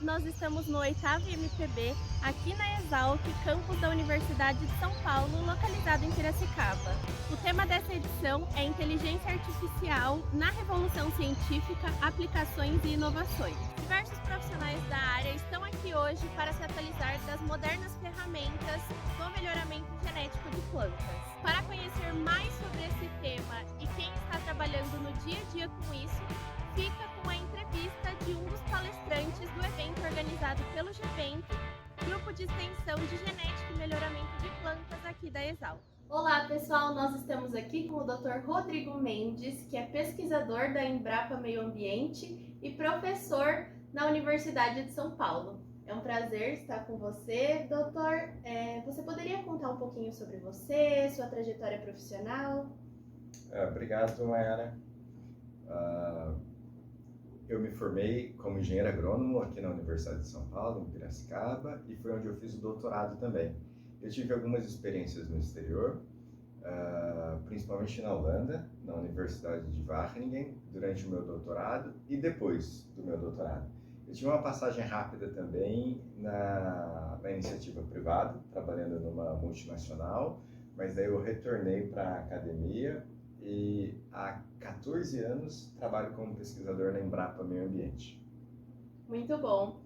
nós estamos no 8º MPB, aqui na Exalc, campus da Universidade de São Paulo, localizado em Piracicaba. O tema dessa edição é Inteligência Artificial na Revolução Científica, Aplicações e Inovações. Diversos profissionais da área estão aqui hoje para se atualizar das modernas ferramentas do melhoramento genético de plantas. Para conhecer mais sobre esse tema e quem está trabalhando no dia a dia com isso, fica com a entrevista de um dos palestrantes do evento organizado pelo GEVENTO, Grupo de Extensão de Genética e Melhoramento de Plantas aqui da Exalc. Olá pessoal, nós estamos aqui com o Dr. Rodrigo Mendes, que é pesquisador da Embrapa Meio Ambiente e professor na Universidade de São Paulo. É um prazer estar com você, doutor. Você poderia contar um pouquinho sobre você, sua trajetória profissional? Obrigado, Mayara. Eu me formei como engenheiro agrônomo aqui na Universidade de São Paulo, em Piracicaba, e foi onde eu fiz o doutorado também. Eu tive algumas experiências no exterior, principalmente na Holanda, na Universidade de Wageningen, durante o meu doutorado e depois do meu doutorado. Eu tive uma passagem rápida também na iniciativa privada, trabalhando numa multinacional, mas daí eu retornei para a academia e há 14 anos trabalho como pesquisador na Embrapa Meio Ambiente. Muito bom.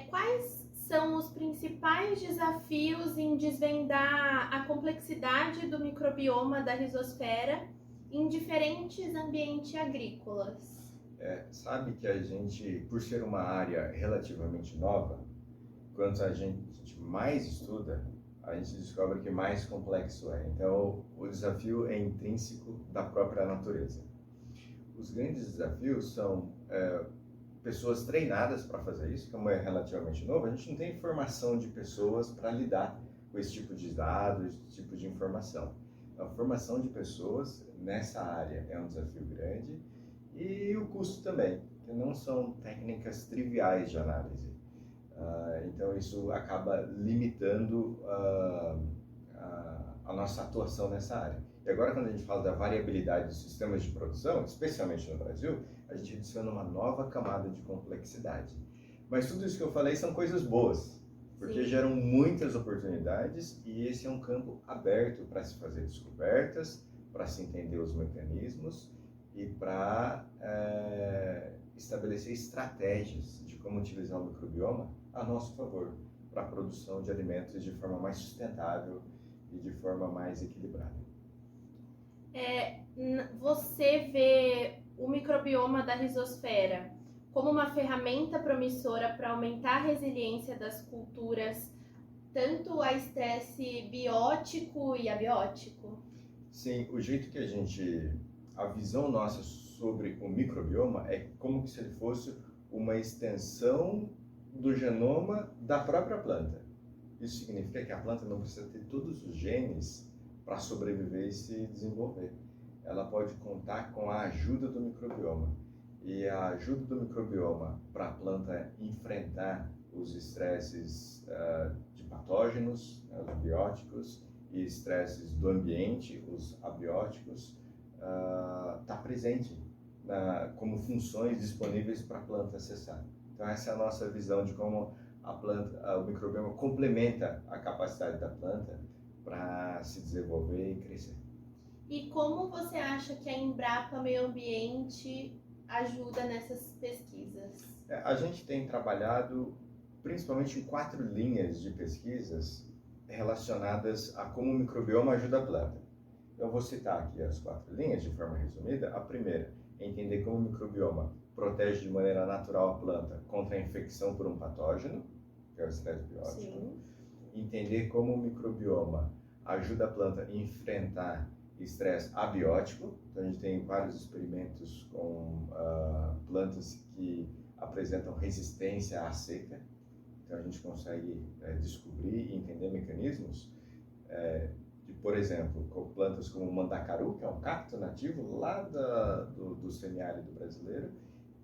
Quais são os principais desafios em desvendar a complexidade do microbioma da rizosfera em diferentes ambientes agrícolas? Sabe que a gente, por ser uma área relativamente nova, quanto a gente mais estuda, a gente descobre que mais complexo é. Então, o desafio é intrínseco da própria natureza. Os grandes desafios são pessoas treinadas para fazer isso, como é relativamente novo, a gente não tem formação de pessoas para lidar com esse tipo de dados, esse tipo de informação. A formação de pessoas nessa área é um desafio grande e o custo também, que não são técnicas triviais de análise. Então isso acaba limitando a nossa atuação nessa área. E agora, quando a gente fala da variabilidade dos sistemas de produção, especialmente no Brasil, a gente adiciona uma nova camada de complexidade. Mas tudo isso que eu falei são coisas boas, porque geram muitas oportunidades e esse é um campo aberto para se fazer descobertas, para se entender os mecanismos e para estabelecer estratégias de como utilizar o microbioma a nosso favor, para a produção de alimentos de forma mais sustentável e de forma mais equilibrada. Você vê o microbioma da rizosfera como uma ferramenta promissora para aumentar a resiliência das culturas, tanto a estresse biótico e abiótico? Sim, o jeito que a visão nossa sobre o microbioma é como se ele fosse uma extensão do genoma da própria planta. Isso significa que a planta não precisa ter todos os genes para sobreviver e se desenvolver. Ela pode contar com a ajuda do microbioma. E a ajuda do microbioma para a planta enfrentar os estresses de patógenos, os abióticos, e estresses do ambiente, os abióticos, está presente como funções disponíveis para a planta acessar. Então essa é a nossa visão de como o microbioma complementa a capacidade da planta para se desenvolver e crescer. E como você acha que a Embrapa Meio Ambiente ajuda nessas pesquisas? A gente tem trabalhado principalmente em 4 linhas de pesquisas relacionadas a como o microbioma ajuda a planta. Eu vou citar aqui as 4 linhas de forma resumida. A primeira é entender como o microbioma protege de maneira natural a planta contra a infecção por um patógeno, que é o estresse biótico. Sim. Entender como o microbioma ajuda a planta a enfrentar estresse abiótico. Então a gente tem vários experimentos com plantas que apresentam resistência à seca. Então a gente consegue descobrir e entender mecanismos de, por exemplo, com plantas como o mandacaru, que é um cacto nativo lá do semiárido brasileiro,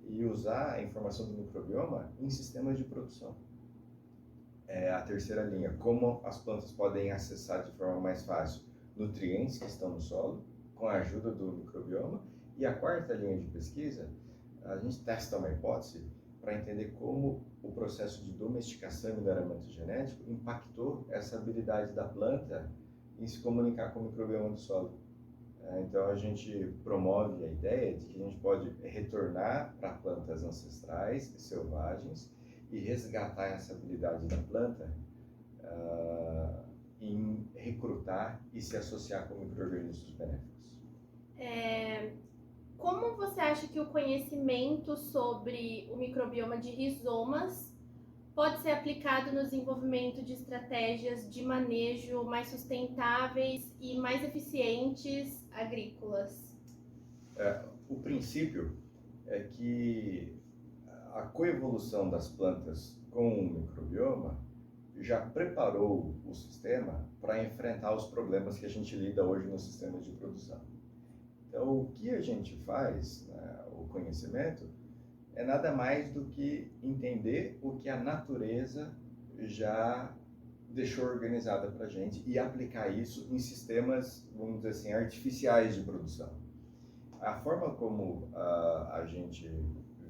e usar a informação do microbioma em sistemas de produção. A terceira linha, como as plantas podem acessar de forma mais fácil nutrientes que estão no solo, com a ajuda do microbioma. E a quarta linha de pesquisa, a gente testa uma hipótese para entender como o processo de domesticação e melhoramento genético impactou essa habilidade da planta em se comunicar com o microbioma do solo. Então a gente promove a ideia de que a gente pode retornar para plantas ancestrais, selvagens, e resgatar essa habilidade da planta em recrutar e se associar com micro-organismos benéficos. Como você acha que o conhecimento sobre o microbioma de rizomas pode ser aplicado no desenvolvimento de estratégias de manejo mais sustentáveis e mais eficientes agrícolas? O princípio é que a coevolução das plantas com o microbioma já preparou o sistema para enfrentar os problemas que a gente lida hoje nos sistemas de produção. Então, o que a gente faz, né, o conhecimento, é nada mais do que entender o que a natureza já deixou organizada para a gente e aplicar isso em sistemas, vamos dizer assim, artificiais de produção. A forma como a gente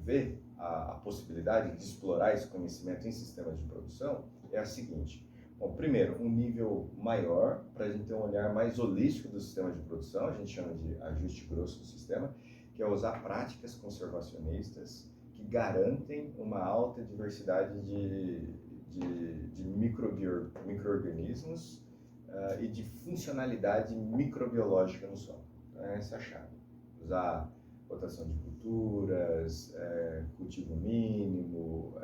vê a possibilidade de explorar esse conhecimento em sistemas de produção é a seguinte. Bom, primeiro, um nível maior, para a gente ter um olhar mais holístico do sistema de produção, a gente chama de ajuste grosso do sistema, que é usar práticas conservacionistas que garantem uma alta diversidade de micro-organismos e de funcionalidade microbiológica no solo. Então, essa é a chave. Usar rotação de culturas, cultivo mínimo,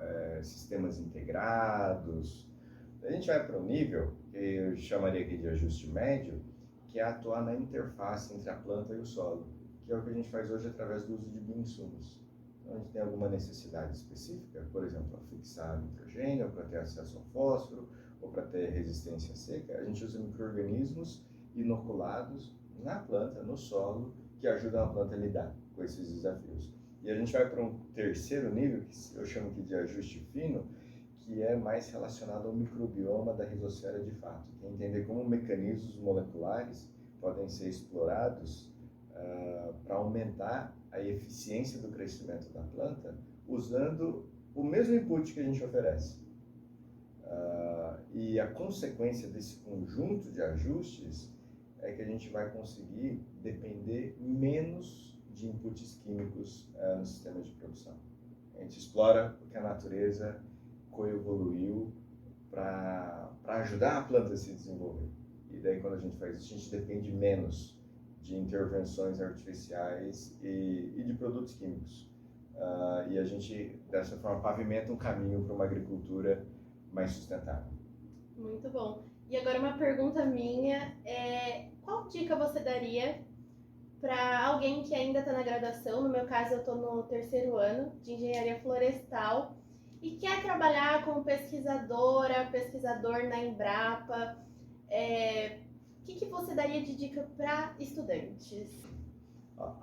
sistemas integrados. A gente vai para um nível que eu chamaria aqui de ajuste médio, que é atuar na interface entre a planta e o solo, que é o que a gente faz hoje através do uso de bioinsumos. Então, a gente tem alguma necessidade específica, por exemplo, fixar nitrogênio, para ter acesso ao fósforo, ou para ter resistência seca, a gente usa micro-organismos inoculados na planta, no solo, que ajudam a planta a lidar com esses desafios. E a gente vai para um terceiro nível, que eu chamo aqui de ajuste fino, que é mais relacionado ao microbioma da rizosfera de fato, que é entender como mecanismos moleculares podem ser explorados para aumentar a eficiência do crescimento da planta, usando o mesmo input que a gente oferece. E a consequência desse conjunto de ajustes é que a gente vai conseguir depender menos de inputs químicos no sistema de produção. A gente explora o que a natureza coevoluiu para ajudar a planta a se desenvolver. E daí, quando a gente faz isso, a gente depende menos de intervenções artificiais e de produtos químicos. E a gente, dessa forma, pavimenta um caminho para uma agricultura mais sustentável. Muito bom. E agora uma pergunta minha qual dica você daria para alguém que ainda está na graduação? No meu caso, eu estou no terceiro ano de engenharia florestal e quer trabalhar como pesquisador na Embrapa. O que você daria de dica para estudantes?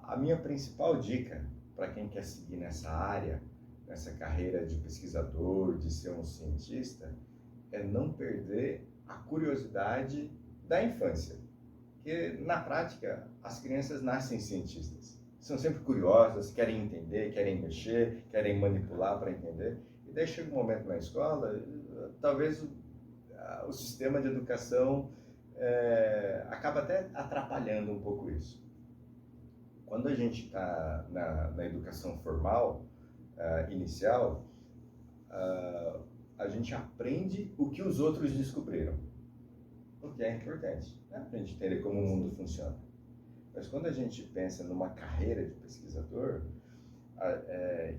A minha principal dica para quem quer seguir nessa área, nessa carreira de pesquisador, de ser um cientista, é não perder a curiosidade da infância. Porque, na prática, as crianças nascem cientistas. São sempre curiosas, querem entender, querem mexer, querem manipular para entender. E daí chega um momento na escola, talvez o sistema de educação acaba até atrapalhando um pouco isso. Quando a gente está na educação formal, inicial, a gente aprende o que os outros descobriram, o que é importante, né? Para a gente entender como o mundo funciona. Mas quando a gente pensa numa carreira de pesquisador,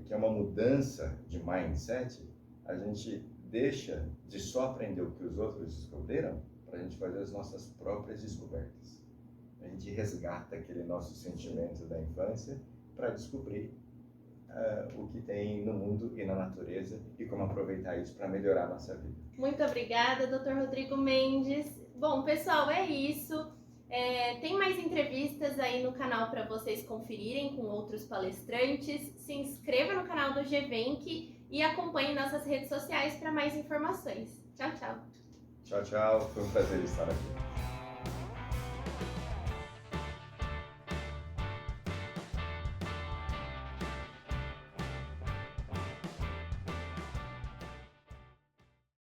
que é uma mudança de mindset, a gente deixa de só aprender o que os outros descobriram para a gente fazer as nossas próprias descobertas. A gente resgata aquele nosso sentimento da infância para descobrir o que tem no mundo e na natureza e como aproveitar isso para melhorar a nossa vida. Muito obrigada, Dr. Rodrigo Mendes. Bom, pessoal, é isso. Tem mais entrevistas aí no canal para vocês conferirem com outros palestrantes. Se inscreva no canal do GEVENC e acompanhe nossas redes sociais para mais informações. Tchau, tchau. Tchau, tchau. Foi um prazer estar aqui.